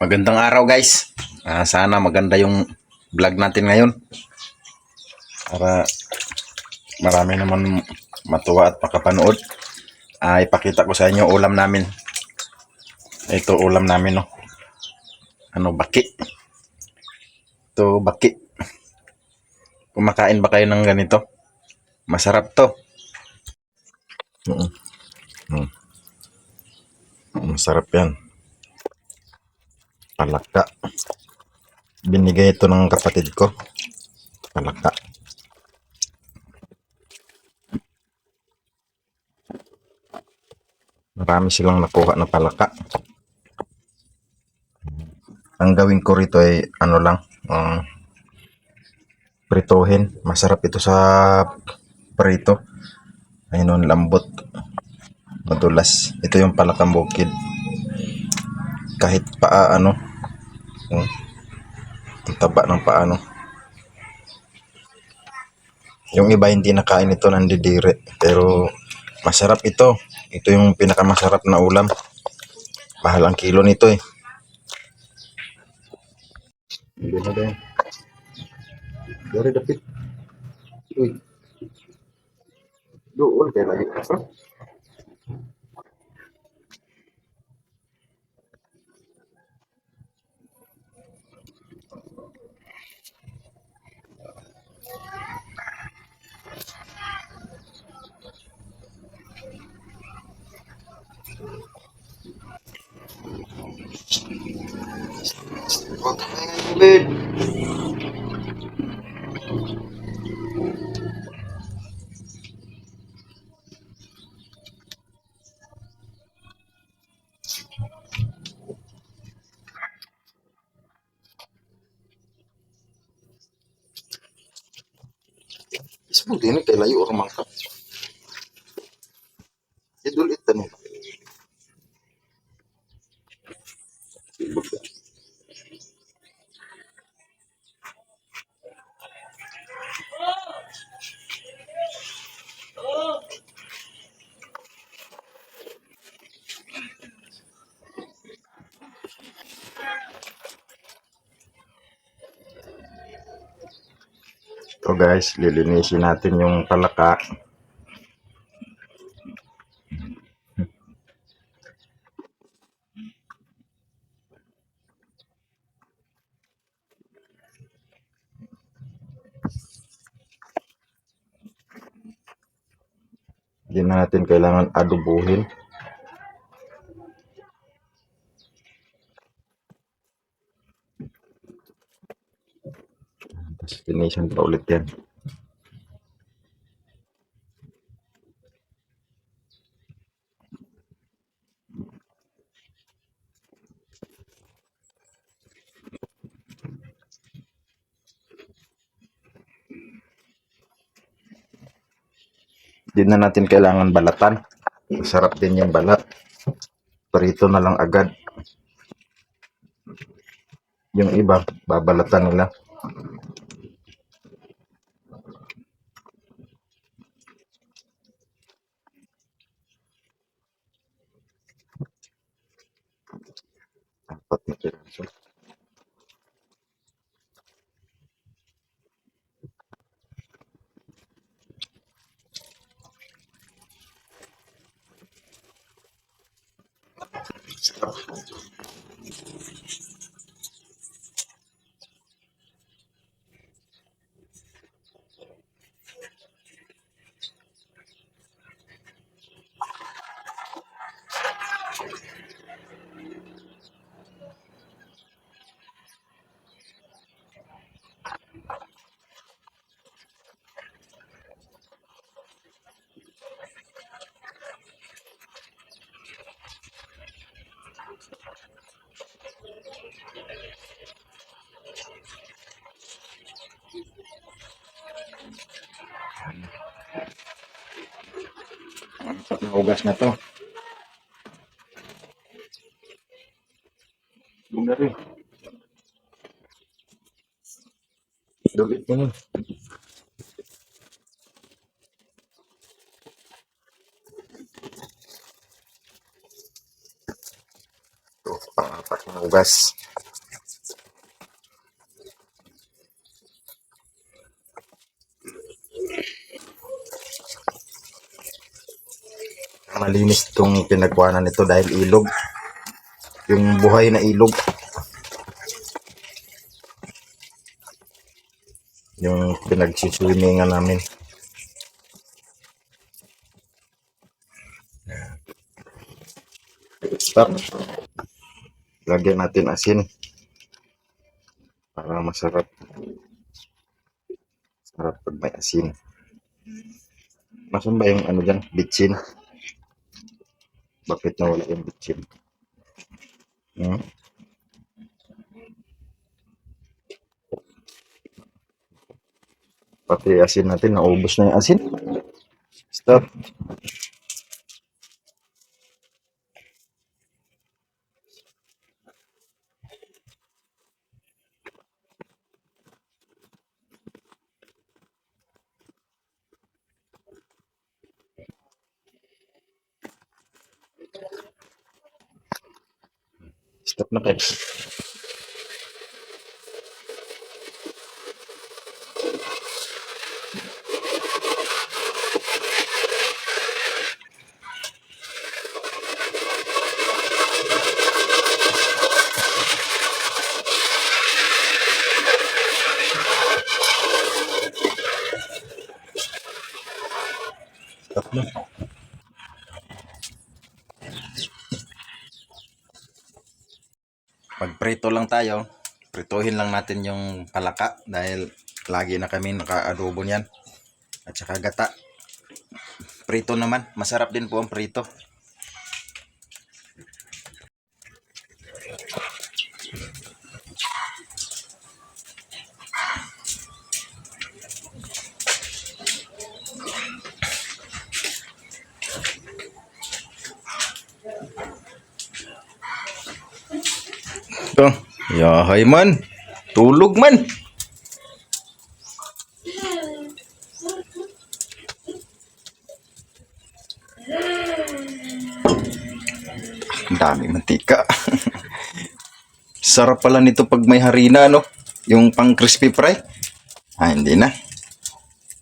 Magandang araw guys. Sana maganda yung vlog natin ngayon para marami naman matuwa at makapanood. Ipakita ko sa inyo ulam namin. Ito ulam namin, no. Baki. Ito baki. Kumakain ba kayo ng ganito? Masarap to. Masarap yan. Palaka. Binigay ito ng kapatid ko. Palaka. Marami silang nakuha na palaka. Ang gawin ko rito ay prituhin. Masarap ito sa prito. Ayun, lambot. Madulas. Ito yung palakang bukid. Kahit paa, ang taba ng paano. Yung iba hindi nakain ito, nandidire. Pero masarap ito. Ito yung pinakamasarap na ulam. Mahal ang kilo nito eh. Hindi na din. Dari dapit. Uy. Doon kayo lagi. Huwag ka na yung bed. Isipun din kay layo orang mangkap. Idul ito nih. So guys, lilinisin natin yung palaka. Hindi na natin kailangan adubuhin. Tapos linisin pa ulit yan. Hindi na natin kailangan balatan. Masarap din yung balat. Prito na lang agad. Yung iba, babalatan nila. Apat na piraso. Sarap. Naugas na to. Bunda rin. Dulit mo. Ito, pang-apat na Hugas. Malinis itong pinagkuhanan nito dahil ilog. Yung buhay na ilog. Yung pinagsiswimingan namin. Stop. Lagyan natin asin. Para masarap. Sarap pag may asin. Nasaan ba yung ano dyan? Bitsin? Bakit nawala yung bitsin? Pati asin natin, naubos na yung asin. Stop. Stop na kayo. Stop na. Magprito lang tayo. Prituhin lang natin yung palaka dahil lagi na kami naka-adobo niyan. At saka gata. Prito naman. Masarap din po ang prito. Ito. Yahay man. Tulog man. Ang dami mantika. Sarap pala nito pag may harina, no? Yung pang crispy fry. Hindi na.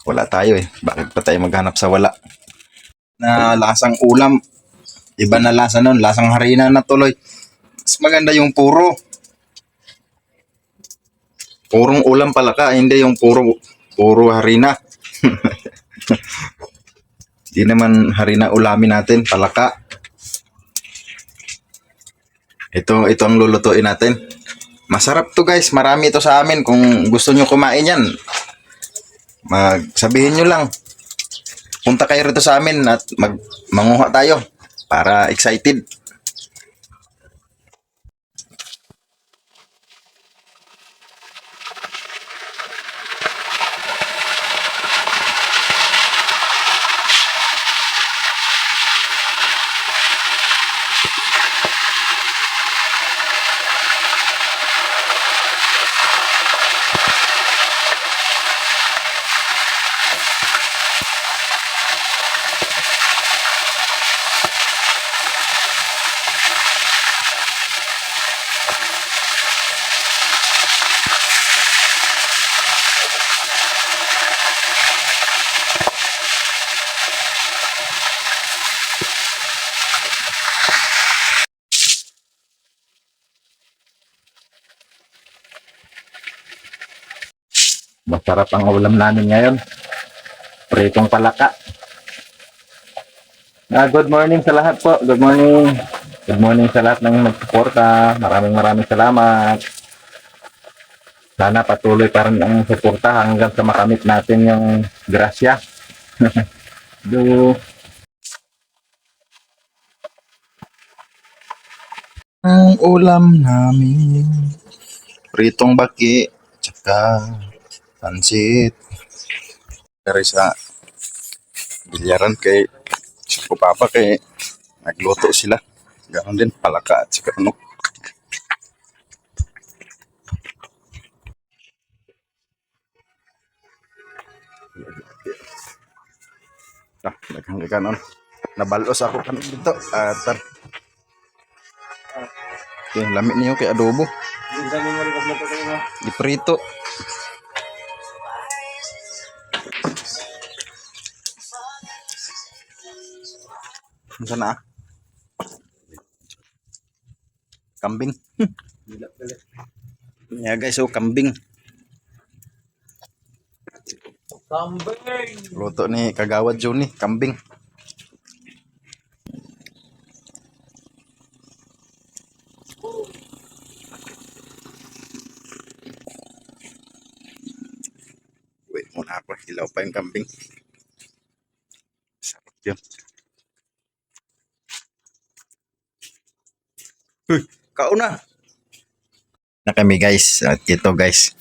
Wala tayo eh. Bakit pa tayo maghanap sa wala? Na lasang ulam. Iba na lasa nun. Lasang harina na tuloy. Mas maganda yung puro. Purong ulam palaka. Hindi yung puro harina. Hindi naman harina ulamin natin. Palaka. Ito ang lulutuin natin. Masarap to guys. Marami ito sa amin. Kung gusto nyo kumain yan, sabihin nyo lang. Punta kayo rito sa amin at manguha tayo. Para excited. Masarap ang ulam namin ngayon. Pritong palaka. Good morning sa lahat po. Good morning. Good morning sa lahat ng nagsuporta. Maraming salamat. Sana patuloy pa rin ang suporta hanggang sa makamit natin yung grasya. Ang ulam namin, pritong baki, tsaka pansit. Dari sa bilyaran kay si Papa kay nagluto sila. Ganon din palaka at saka ano. Naghangganon. Nabalos ako kanon dito. Okay, lamit niyo kay adobo. Iprito. Sana kambing. Ya guys, so kambing. Kambing. Luto ni Kagawad Juni, kambing. Wait muna ako, hilaw pa yung kambing. Sarap yun. Kauna. Na kami guys, at ito guys,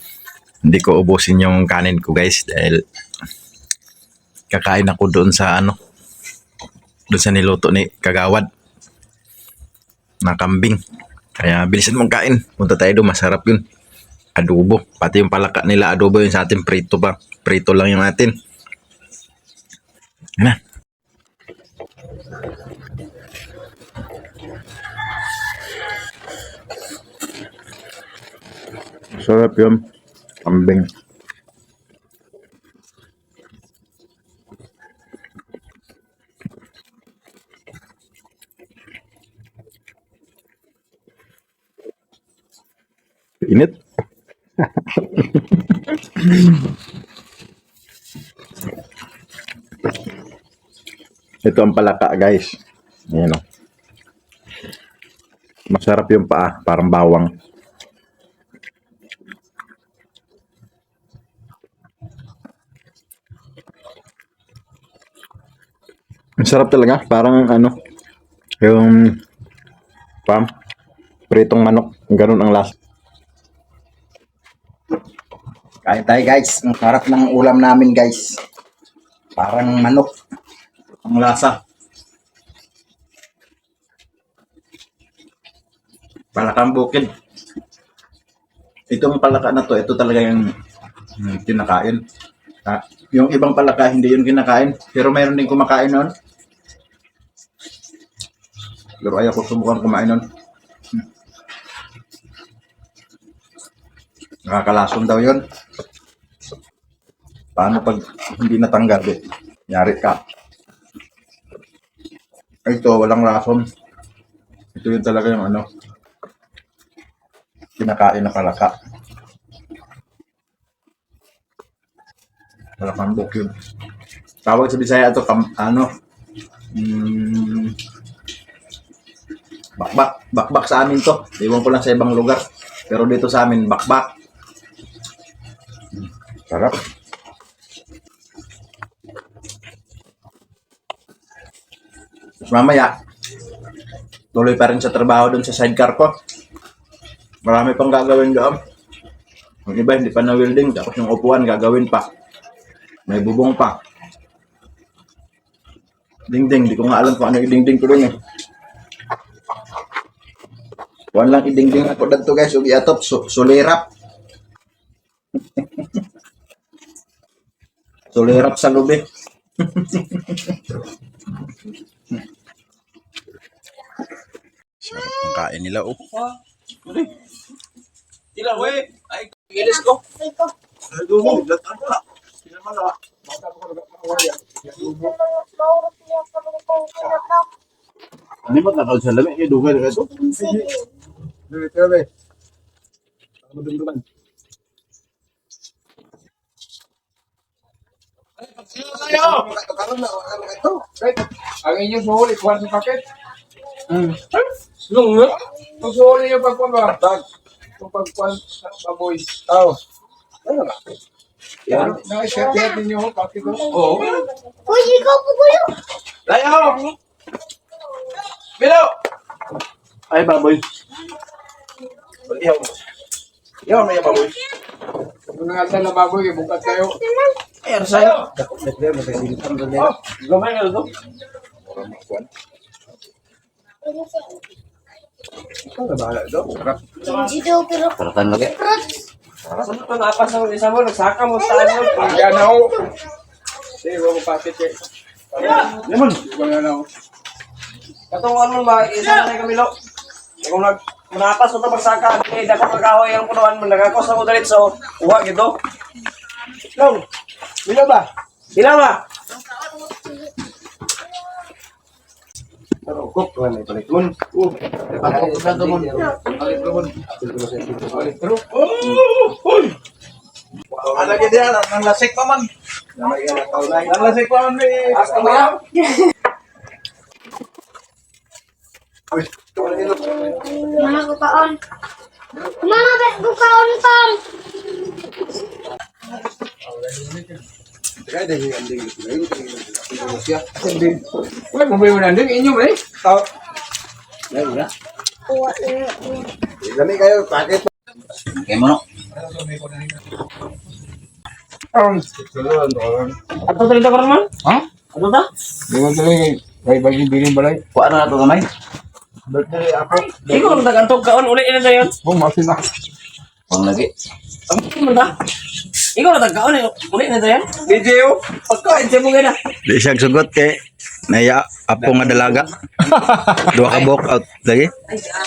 hindi ko ubusin yung kanin ko guys dahil kakain ako doon sa doon sa niluto ni Kagawad na kambing. Kaya bilisan mong kain, punta tayo doon, masarap yun. Adobo, pati yung palaka nila adobo yun, sa atin prito pa, prito lang yung atin. Yan na. Sarap yun. Kambing. Init. Ito ang palaka guys. Ayan o. Masarap yung paa. Parang bawang. Masarap talaga. Parang yung pritong manok. Ganun ang lasa. Kain tayo guys. Ang sarap ng ulam namin guys. Parang manok. Ang lasa. Palakang bukid. Itong palaka na to, ito talaga yung kinakain. Yung ibang palaka, hindi yun kinakain. Pero mayroon din kumakain nun. Pero ayaw ko subukan kumain nun. Nakakalason daw yun. Paano pag hindi natanggal? Nyari ka. Ito, walang lason. Ito yun talaga yung kinakain na palaka. Palakang bukid. Tawag sa Bisaya ito, bakbak. Bakbak sa amin to. Iwan ko lang sa ibang lugar. Pero dito sa amin, bakbak. Sarap. Mamaya, tuloy pa rin sa trabaho dun sa sidecar ko. Marami pang gagawin doon. Yung iba hindi pa na-welding, tapos yung upuan gagawin pa. May bubong pa. Dingding, di ko nga alam kung ano yung dingding ko dun eh. Kuwan lang idingding ako dito guys, ug iatop, sulirap. Sulirap sa lubi. Sarap ang kain nila oh. Tila, we. Ay, ilis ko. Adubo, latang ka. Sino man na? Ano ba nakal sa lamig? Yung dugal ka ito? Dito, we. Ano dumduman? Ay, pagsiyo tayo! Ang inyong suhuli, kuhan sa paket. Nung nga? Ang suhuli yung pagkuhan ba? Bag. Yung pagkuhan sa baboy. Tao. Ano nga? Yan. Nakishare ninyo ho, paket ko. Oo. Uy, ikaw po kayo. Layo! Bilo! Ay, baboy. Iyaw. Iyaw na yung baboy. Kung nangasal na baboy, bukat kayo. Ay, ano sa'yo? Oh, gamay ka ito. Ito na bahala ito. Hindi daw, pero Saratan lagi. Rots. Saan ito napas ng isa mo? Nagsaka mo sa ano? Yan na ho. Sige, huwag mo paket eh. Lemon. Huwag na ho. Katungan mo ba? Isa na kami lo. Kung nag... Munapas ko ito magsaka. Dako kagahoy ang punuan mo. Nagakos ako diretso. Uwa gito. Long. Bila ba? Bila ba? Pero kok kan may balik mo. Ako ko sa mo. Balik mo. Pero Ada ka diyan, nang lasik pa man. Nang lasik pa man may asta mo yan. Mana ko kaon? Mana ba ko kaon pang? kaya dahil ang ding siya. Wala mo ba yung nandun, inyo ba eh? Tao. Dami kayo paket. Ato salita ko naman? Ha? Ato ta? Di ba tuloy, may baging bilin balay? Kuha na ito kamay. Birthday ako. Ikaw lang tagantog kaon. Uli na tayo. Oh, masin na. Ang mo ta? Ikaw lang tagaon. Uli na tayo. Video. Pagkain siya mo gana. Di siya sugot kay naya apo nga dalaga. Dua ka walk out lagi.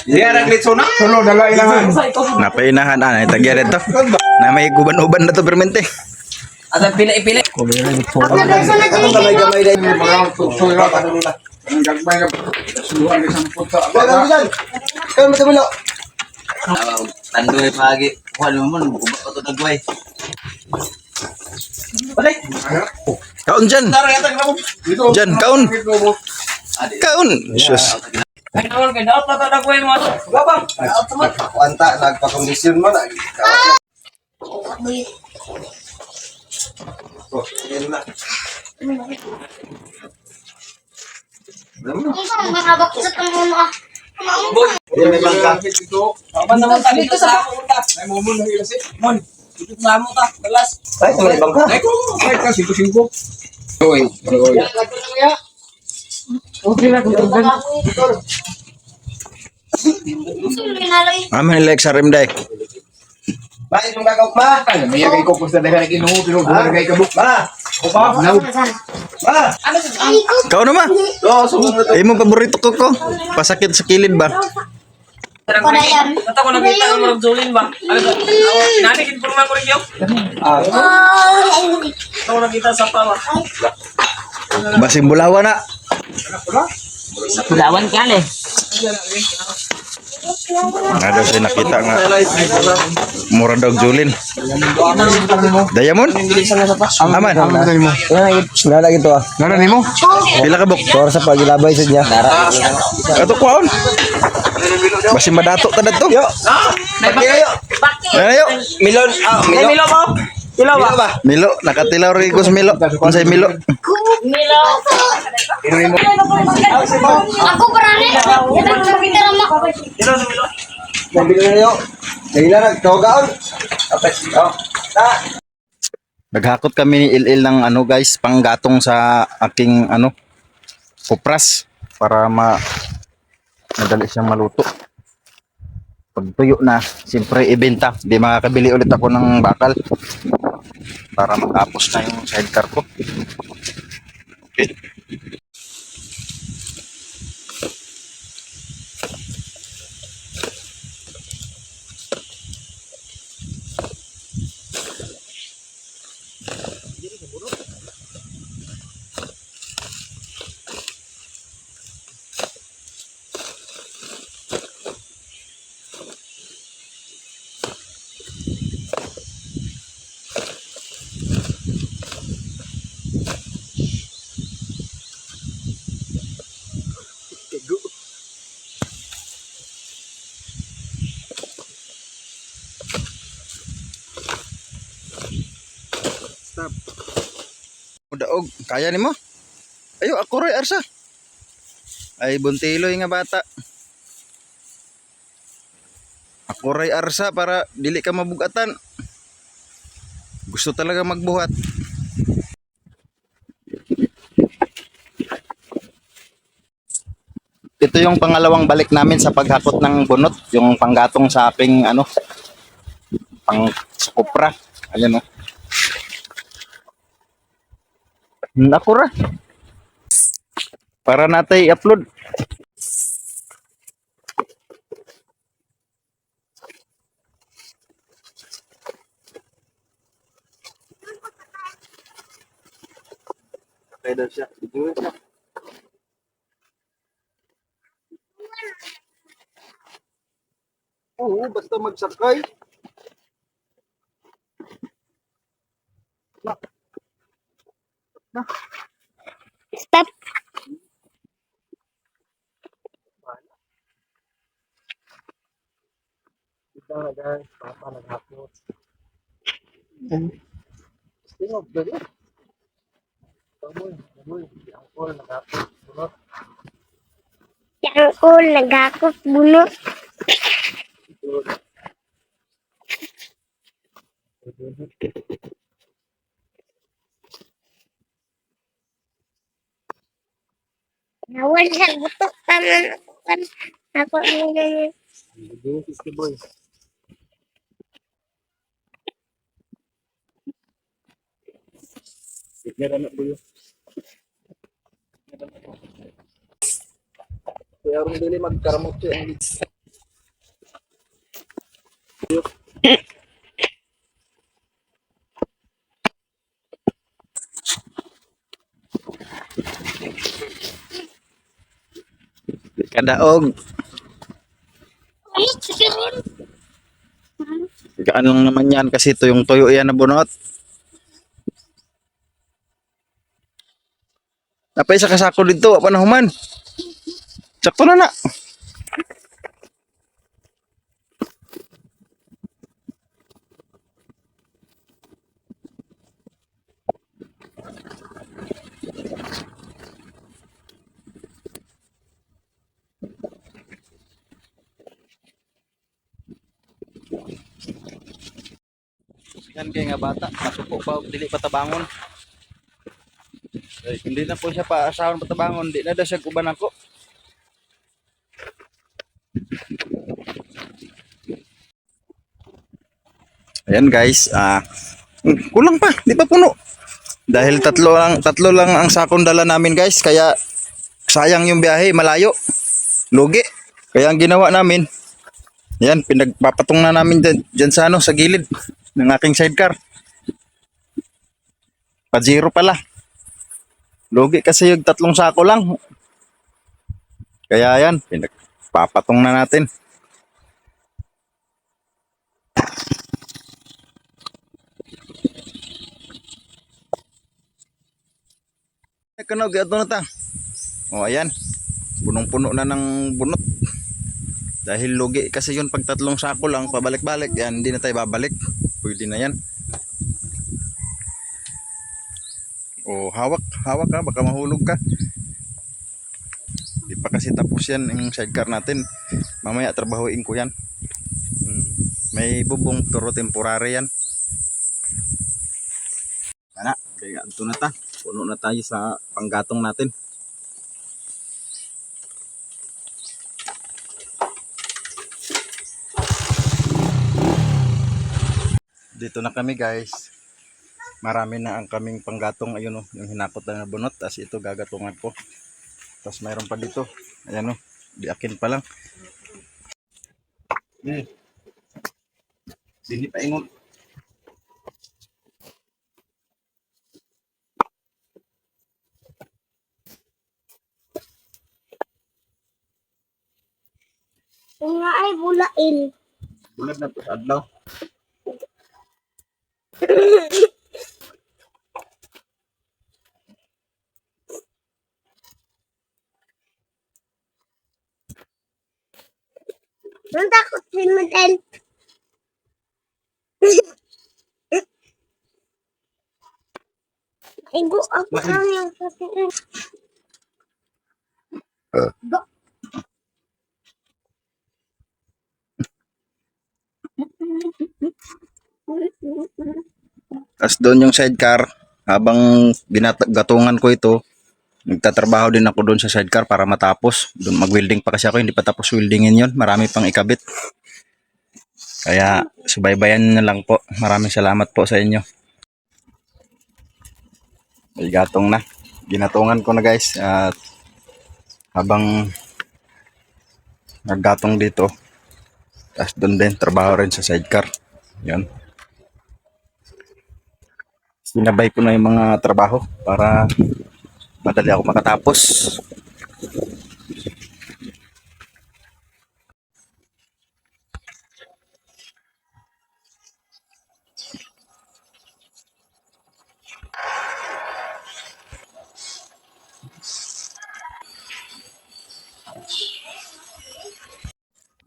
Diya, naglitso na. Sulo, dala ilangan. Napainahan ana tagya dito. Na may guban-uban na to permente. At ang pila-ipila. Ako daw sa Ang na gamay dahil May mga sulo ka nila. Ang gagmay na suluhan isang puta. Wag ang bisan. Kayo matabilo. Tandoy pagi. Kuha mo mo, ubat pa to nagway. Balik. Kaun dyan. Dyan, kaun. Kaun. Sus. Ay, naman kay dapat na nagway mo. Gabang. Wanta nagpa-kondisyon mo na. Oh, yan na. Ikaw manabak sa tangon ah. Yan may bangka. Aban naman tayo dito sa ako ta. Ay, mo mo nang ilasi. Mon. Dito sa mo ta. Balas. Ay, may bangka. Ay, ko. Ay, ka, 5-5. Oy, oy. Okay na kung Aman nila sa rim day. Ba, itong gagaw pa. Ay, may agay ko pusta dagan kinuho, pero buwan agay kabuk. Ba, Opa, now. ba. Kaun naman. Oh, sumunod na to. Imong paborito ko ko. Pasakit sa kilid ba? Kata ko nakita ng mga Jolin ba? Ano ba? Nani kin purma ko rin yun. Ito ko nakita sa pala. Basing bulawa na. Lawan ka le. Ada saya nakita nga mura daw Julin. Diamond? Aman. Nana gitu ah. Nana nimo? Pila ka bok? Para sa pagilabay sa niya. Ato kuaon. Basing madato ta dadto. Yo. Ayo. Milon, Ay, Milo mo? Kilo ba? Milo, nakatilaw rin ko sa Milo. Unsay Milo? Milo. Ako parane. Ito sa kita mo. Kilo sa Milo. Nabilo na yun. Dahil na nagtogaon. Tapos, oh. Naghakot kami ni Il ng ano guys, panggatong sa aking ano kupras para madali siyang maluto. Pag tuyo na, siyempre ibenta. Di makakabili ulit ako ng bakal para matapos na yung sidecar ko. Okay. Daog, kaya nimo? Ayo ako ray arsa. Ay buntiloy nga bata. Ako ray arsa para dili ka mabugatan. Gusto talaga magbuhat. Ito yung pangalawang balik namin sa paghakot ng bunot, yung panggatong sa aking ano, pang supra. Ayan o. Nakura. Para natay i-upload. Sakay daw siya. Tingnan siya. Oo, basta magsakay. Stop. Guys, papa naghapot. Tingnan, dali. Baboy, ang call naghapot. Bunot. Yang ko nagakot bunot. Nawan sa butok taman ako kan. Ako nila Bigyan si boy. Tingnan anak ko yun. Kaya rin dili magkaramot siya. Kadaog. Gaan lang naman yan kasi ito yung tuyo yan na bunot. Napay sa kasako dito, apa na human? Sakto na na. Yan kay nga bata, masuko pa dili patabangon. Eh, hindi na po siya paasahon patabangon, di na daw siya kuban ako. Ayan guys, kulang pa, di pa puno. Dahil tatlo lang ang sakong dala namin guys, kaya sayang yung biyahe, malayo. Lugi. Kaya ang ginawa namin, yan, pinagpapatong na namin dyan sa, sa gilid ng aking sidecar. Pa-zero pala. Lugi kasi yung 3 sako lang. Kaya yan, pinagpapatong na natin. Kanog, ito na ta. O ayan, punong-puno na ng bunot. Dahil lugi kasi yun pag 3 sako lang, pabalik-balik. Yan, hindi na tayo babalik. Pwede na yan. O hawak ka, baka mahulog ka. Di pa kasi tapos yan yung sidecar natin. Mamaya trabahuin ko yan. May bubong turo temporary yan. Sana, kaya ito na ta. Puno na tayo sa panggatong natin. Dito na kami guys. Marami na ang kaming panggatong. Ayun o, yung hinakot na bunot. Tapos ito gagatungan ko. Tapos mayroon pa dito. Ayan o, diakin pa lang. Sini pa ingon. nga ay bulain. Bulag na to sa adlaw. Nang takot si Madel. Ibu ako lang yung sasabihin. Tapos doon yung sidecar, habang gatungan ko ito, nagtatrabaho din ako doon sa sidecar para matapos. Doon mag-welding pa kasi ako, hindi pa tapos weldingin yun. Marami pang ikabit. Kaya subaybayan na lang po. Maraming salamat po sa inyo. May gatong na. Ginatungan ko na guys. At habang naggatong dito, tapos doon din, trabaho rin sa sidecar. Yun. Sinabay ko na yung mga trabaho para madali ako makatapos.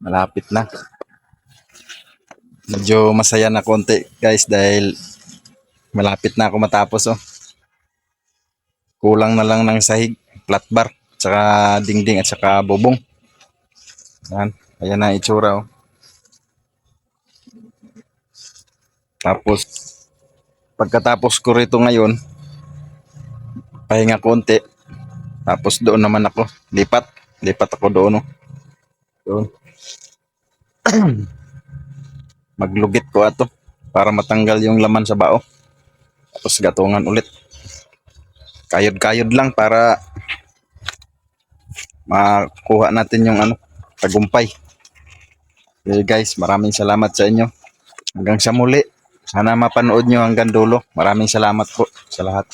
Malapit na. Medyo masaya na konti guys dahil malapit na ako matapos oh. Kulang na lang ng sahig, flat bar, tsaka dingding at tsaka bubong. Ayan, ayan na ang itsura oh. Tapos pagkatapos ko rito ngayon, pahinga konti. Tapos doon naman ako, lipat ako doon oh. Doon. Maglugit ko ato para matanggal yung laman sa bao. Tapos gatungan ulit. Kayod-kayod lang para makuha natin yung tagumpay. Okay guys, maraming salamat sa inyo. Hanggang sa muli. Sana mapanood nyo hanggang dulo. Maraming salamat po sa lahat.